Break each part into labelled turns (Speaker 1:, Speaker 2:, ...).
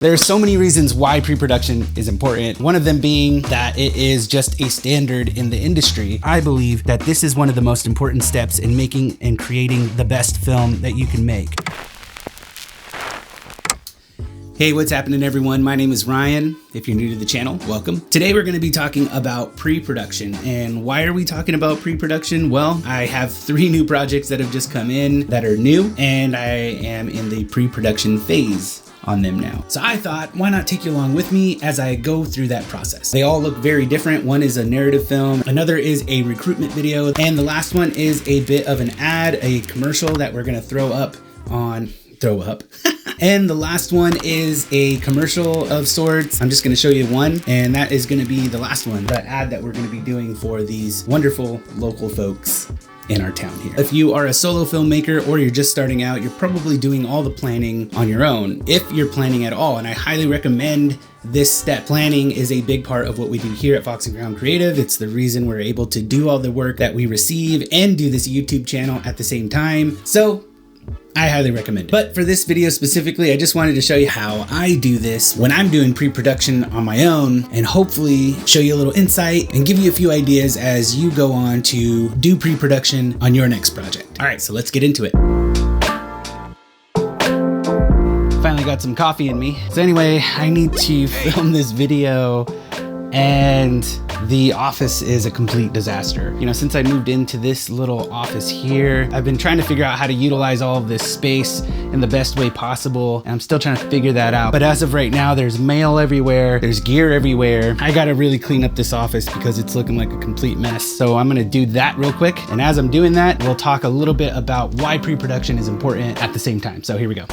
Speaker 1: There are so many reasons why pre-production is important. One of them being that it is just a standard in the industry. I believe that this is one of the most important steps in making and creating the best film that you can make. Hey, what's happening everyone? My name is Ryan. If you're new to the channel, welcome. Today we're gonna be talking about pre-production. And why are we talking about pre-production? Well, I have 3 new projects that have just come in that are new, and I am in the pre-production phase on them now. So I thought, why not take you along with me as I go through that process? They all look very different. One is a narrative film, another is a recruitment video, and the last one is a bit of an ad, a commercial that we're gonna throw up. And the last one is a commercial of sorts. I'm just gonna show you one, and that is gonna be the last one, the ad that we're gonna be doing for these wonderful local folks in our town here. If you are a solo filmmaker or you're just starting out, you're probably doing all the planning on your own, if you're planning at all, and I highly recommend this step. Planning is a big part of what we do here at Fox and Crown Creative. It's the reason we're able to do all the work that we receive and do this YouTube channel at the same time. So I highly recommend it. But for this video specifically, I just wanted to show you how I do this when I'm doing pre-production on my own, and hopefully show you a little insight and give you a few ideas as you go on to do pre-production on your next project. All right, so let's get into it. Finally got some coffee in me. So anyway, I need to film this video and the office is a complete disaster. You know, since I moved into this little office here, I've been trying to figure out how to utilize all of this space in the best way possible, and I'm still trying to figure that out. But as of right now, there's mail everywhere, there's gear everywhere. I gotta really clean up this office because it's looking like a complete mess. So I'm gonna do that real quick, and as I'm doing that, we'll talk a little bit about why pre-production is important at the same time. So here we go.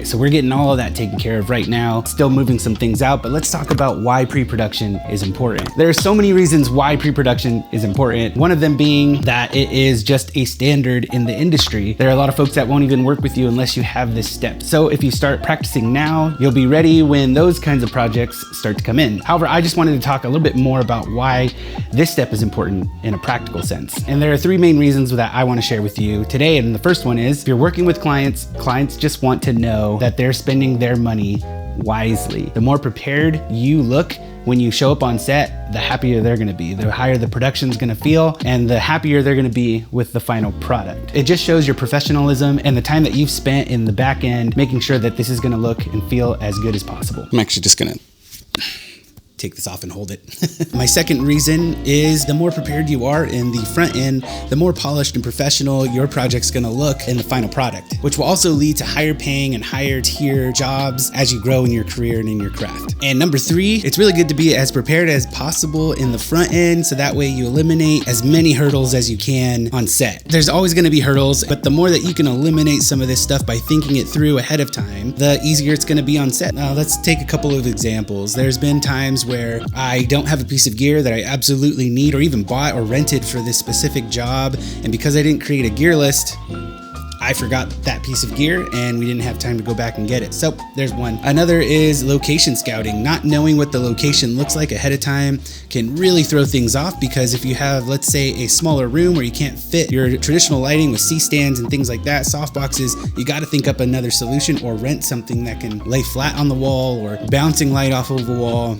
Speaker 1: So we're getting all of that taken care of right now, still moving some things out, but let's talk about why pre-production is important. There are so many reasons why pre-production is important. One of them being that it is just a standard in the industry. There are a lot of folks that won't even work with you unless you have this step. So if you start practicing now, you'll be ready when those kinds of projects start to come in. However, I just wanted to talk a little bit more about why this step is important in a practical sense. And there are 3 main reasons that I want to share with you today. And the first one is, if you're working with clients just want to know that they're spending their money wisely. The more prepared you look when you show up on set, the happier they're gonna be, the higher the production's gonna feel, and the happier they're gonna be with the final product. It just shows your professionalism and the time that you've spent in the back end making sure that this is gonna look and feel as good as possible. I'm actually just gonna take this off and hold it. My second reason is, the more prepared you are in the front end, the more polished and professional your project's gonna look in the final product, which will also lead to higher paying and higher tier jobs as you grow in your career and in your craft. And number 3, it's really good to be as prepared as possible in the front end, so that way you eliminate as many hurdles as you can on set. There's always gonna be hurdles, but the more that you can eliminate some of this stuff by thinking it through ahead of time, the easier it's gonna be on set. Now let's take a couple of examples. There's been times where I don't have a piece of gear that I absolutely need, or even bought or rented for this specific job, and because I didn't create a gear list, I forgot that piece of gear and we didn't have time to go back and get it. So there's one. Another is location scouting. Not knowing what the location looks like ahead of time can really throw things off, because if you have, let's say, a smaller room where you can't fit your traditional lighting with C-stands and things like that, soft boxes, you got to think up another solution, or rent something that can lay flat on the wall or bouncing light off of the wall.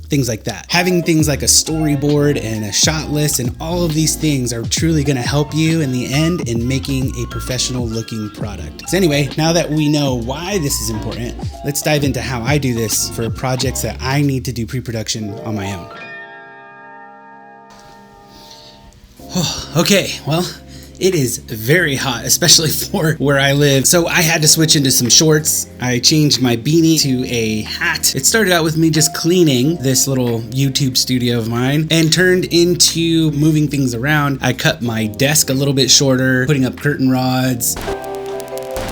Speaker 1: Things like that. Having things like a storyboard and a shot list and all of these things are truly going to help you in the end in making a professional looking product. So anyway, now that we know why this is important, let's dive into how I do this for projects that I need to do pre-production on my own. Okay, well, it is very hot, especially for where I live. So I had to switch into some shorts. I changed my beanie to a hat. It started out with me just cleaning this little YouTube studio of mine and turned into moving things around. I cut my desk a little bit shorter, putting up curtain rods.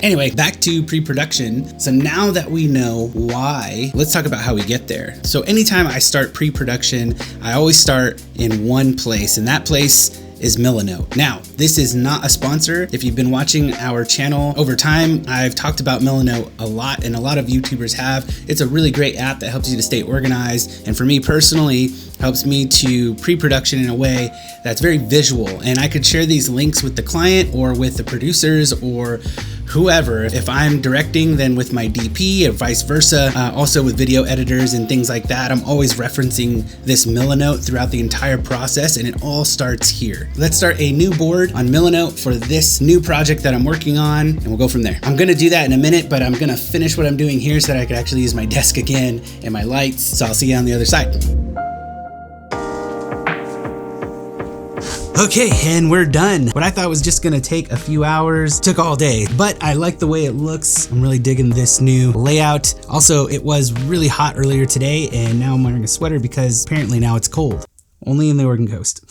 Speaker 1: Anyway, back to pre-production. So now that we know why, let's talk about how we get there. So anytime I start pre-production, I always start in one place, and that place is Milanote. Now, this is not a sponsor. If you've been watching our channel over time, I've talked about Milanote a lot, and a lot of YouTubers have. It's a really great app that helps you to stay organized, and for me personally, helps me to pre-production in a way that's very visual. And I could share these links with the client or with the producers or whoever. If I'm directing, then with my DP or vice versa. Also with video editors and things like that, I'm always referencing this Milanote throughout the entire process, and it all starts here. Let's start a new board on Milanote for this new project that I'm working on, and we'll go from there. I'm gonna do that in a minute, but I'm gonna finish what I'm doing here so that I can actually use my desk again and my lights. So I'll see you on the other side. Okay, and we're done. What I thought was just gonna take a few hours took all day, but I like the way it looks. I'm really digging this new layout. Also, it was really hot earlier today, and now I'm wearing a sweater because apparently now it's cold. Only in the Oregon coast.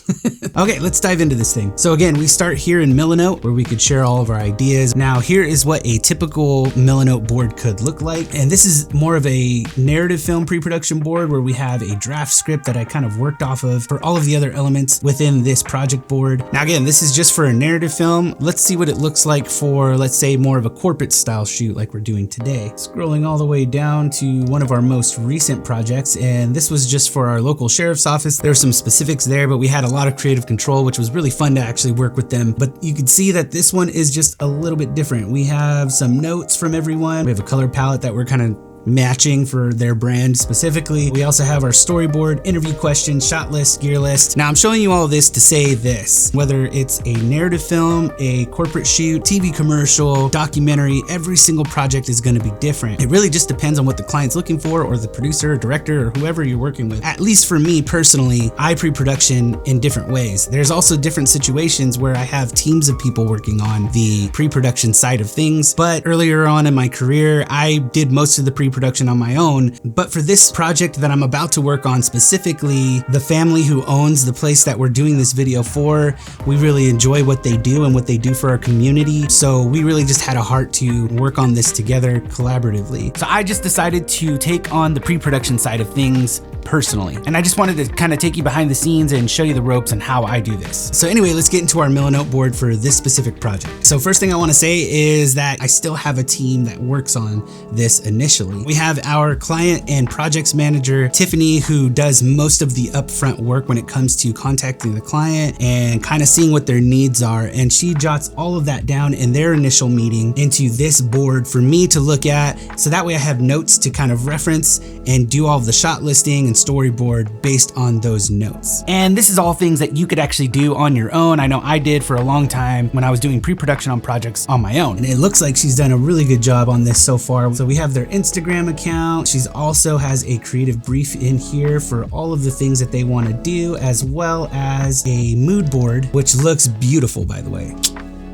Speaker 1: Okay, let's dive into this thing. So again, we start here in Milanote where we could share all of our ideas. Now here is what a typical Milanote board could look like. And this is more of a narrative film pre-production board where we have a draft script that I kind of worked off of for all of the other elements within this project board. Now again, this is just for a narrative film. Let's see what it looks like for, let's say, more of a corporate style shoot like we're doing today. Scrolling all the way down to one of our most recent projects, and this was just for our local sheriff's office. There's some specifics there, but we had a lot of creative control, which was really fun to actually work with them. But you can see that this one is just a little bit different. We have some notes from everyone. We have a color palette that we're kind of matching for their brand specifically. We also have our storyboard, interview questions, shot list, gear list. Now I'm showing you all of this to say this, whether it's a narrative film, a corporate shoot, TV commercial, documentary, every single project is going to be different. It really just depends on what the client's looking for, or the producer, director, or whoever you're working with. At least for me personally, I pre-production in different ways. There's also different situations where I have teams of people working on the pre-production side of things, but earlier on in my career, I did most of the pre-production on my own. But for this project that I'm about to work on specifically, the family who owns the place that we're doing this video for, we really enjoy what they do and what they do for our community. So we really just had a heart to work on this together collaboratively. So I just decided to take on the pre-production side of things personally. And I just wanted to kind of take you behind the scenes and show you the ropes and how I do this. So anyway, let's get into our Milanote board for this specific project. So first thing I want to say is that I still have a team that works on this initially. We have our client and projects manager, Tiffany, who does most of the upfront work when it comes to contacting the client and kind of seeing what their needs are. And she jots all of that down in their initial meeting into this board for me to look at. So that way I have notes to kind of reference and do all of the shot listing and storyboard based on those notes. And this is all things that you could actually do on your own. I know I did for a long time when I was doing pre-production on projects on my own. And it looks like she's done a really good job on this so far. So we have their Instagram account. She's also has a creative brief in here for all of the things that they want to do, as well as a mood board, which looks beautiful, by the way.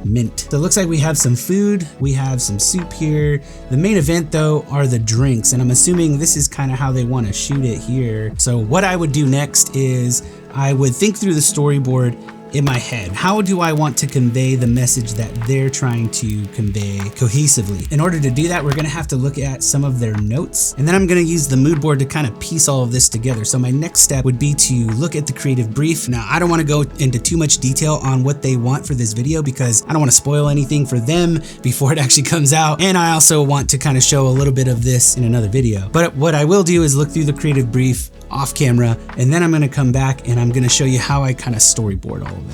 Speaker 1: Mint. So it looks like we have some food, we have some soup here. The main event though are the drinks, and I'm assuming this is kind of how they want to shoot it here. So what I would do next is I would think through the storyboard in my head. How do I want to convey the message that they're trying to convey cohesively? In order to do that, we're gonna have to look at some of their notes, and then I'm gonna use the mood board to kind of piece all of this together. So my next step would be to look at the creative brief. Now, I don't wanna go into too much detail on what they want for this video because I don't wanna spoil anything for them before it actually comes out. And I also want to kind of show a little bit of this in another video. But what I will do is look through the creative brief off camera, and then I'm gonna come back and I'm gonna show you how I kind of storyboard all of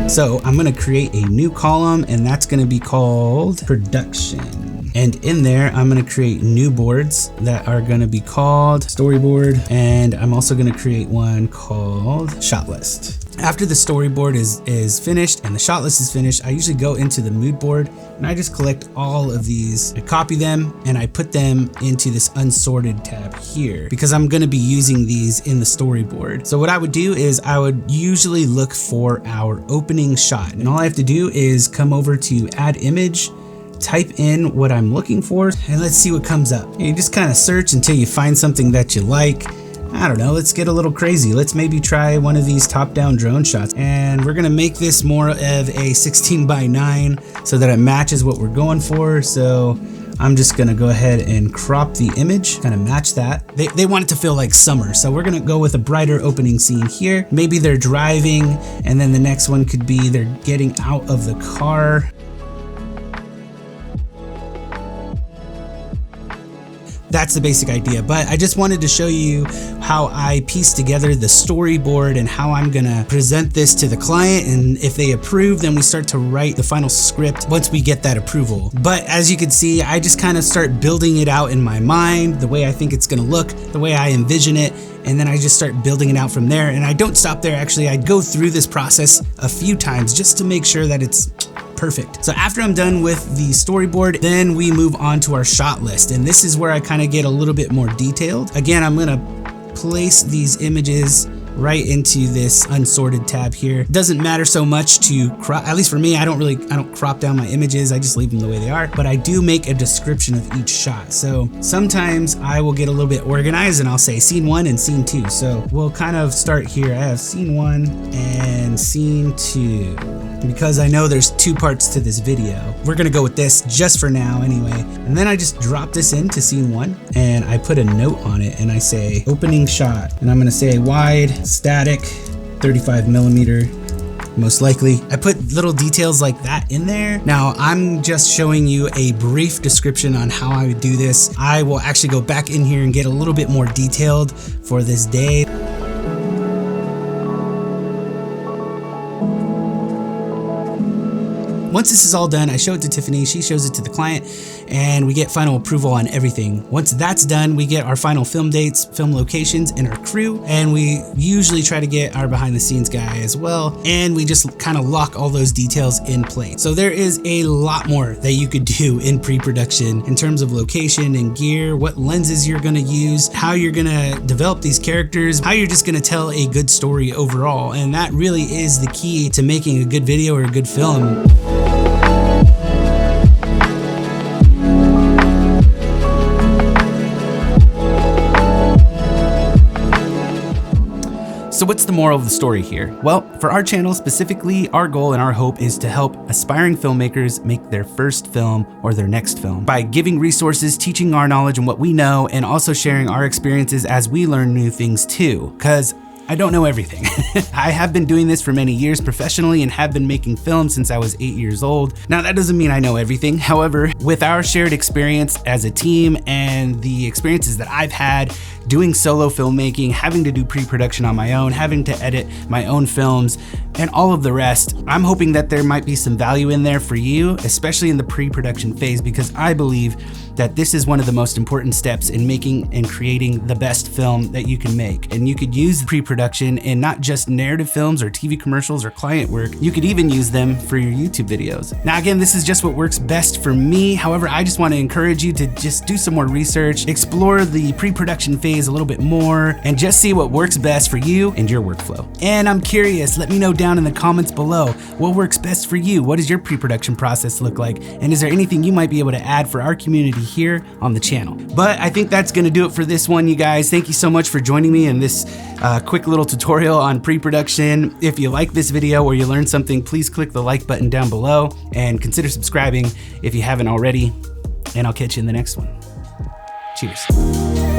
Speaker 1: that. So I'm gonna create a new column, and that's gonna be called production. And in there, I'm gonna create new boards that are gonna be called storyboard, and I'm also gonna create one called shot list. After the storyboard is finished and the shot list is finished, I usually go into the mood board and I just collect all of these. I copy them and I put them into this unsorted tab here because I'm gonna be using these in the storyboard. So what I would do is I would usually look for our opening shot, and all I have to do is come over to add image, type in what I'm looking for, and let's see what comes up. You just kind of search until you find something that you like. I don't know, let's get a little crazy. Let's maybe try one of these top-down drone shots. And we're gonna make this more of a 16:9 so that it matches what we're going for. So I'm just gonna go ahead and crop the image, kind of match that. They want it to feel like summer, so we're gonna go with a brighter opening scene here. Maybe they're driving, and then the next one could be they're getting out of the car. That's the basic idea, but I just wanted to show you how I piece together the storyboard and how I'm gonna present this to the client, and if they approve, then we start to write the final script once we get that approval. But as you can see, I just kind of start building it out in my mind, the way I think it's gonna look, the way I envision it, and then I just start building it out from there. And I don't stop there, actually. I go through this process a few times just to make sure that it's perfect. So after I'm done with the storyboard, then we move on to our shot list. And this is where I kind of get a little bit more detailed. Again, I'm gonna place these images right into this unsorted tab here. It doesn't matter so much to crop, at least for me, I don't crop down my images, I just leave them the way they are, but I do make a description of each shot. So sometimes I will get a little bit organized and I'll say scene 1 and scene 2. So we'll kind of start here. I have scene 1 and scene 2. Because I know there's 2 parts to this video, we're gonna go with this just for now anyway. And then I just drop this into scene 1 and I put a note on it and I say opening shot. And I'm gonna say wide, static, 35mm, most likely. I put little details like that in there. Now I'm just showing you a brief description on how I would do this. I will actually go back in here and get a little bit more detailed for this day. Once this is all done, I show it to Tiffany, she shows it to the client, and we get final approval on everything. Once that's done, we get our final film dates, film locations, and our crew, and we usually try to get our behind the scenes guy as well, and we just kind of lock all those details in place. So there is a lot more that you could do in pre-production in terms of location and gear, what lenses you're gonna use, how you're gonna develop these characters, how you're just gonna tell a good story overall, and that really is the key to making a good video or a good film. So what's the moral of the story here? Well, for our channel specifically, our goal and our hope is to help aspiring filmmakers make their first film or their next film by giving resources, teaching our knowledge and what we know, and also sharing our experiences as we learn new things too. Because I don't know everything. I have been doing this for many years professionally and have been making films since I was 8 years old. Now that doesn't mean I know everything. However, with our shared experience as a team and the experiences that I've had doing solo filmmaking, having to do pre-production on my own, having to edit my own films, and all of the rest, I'm hoping that there might be some value in there for you, especially in the pre-production phase, because I believe that this is one of the most important steps in making and creating the best film that you can make. And you could use pre-production in not just narrative films or TV commercials or client work, you could even use them for your YouTube videos. Now again, this is just what works best for me. However, I just want to encourage you to just do some more research, explore the pre-production phase a little bit more, and just see what works best for you and your workflow. And I'm curious, let me know down in the comments below, what works best for you? What does your pre-production process look like? And is there anything you might be able to add for our community here on the channel? But I think that's gonna do it for this one, you guys. Thank you so much for joining me in this quick little tutorial on pre-production. If you like this video or you learned something, please click the like button down below and consider subscribing if you haven't already, and I'll catch you in the next one. Cheers.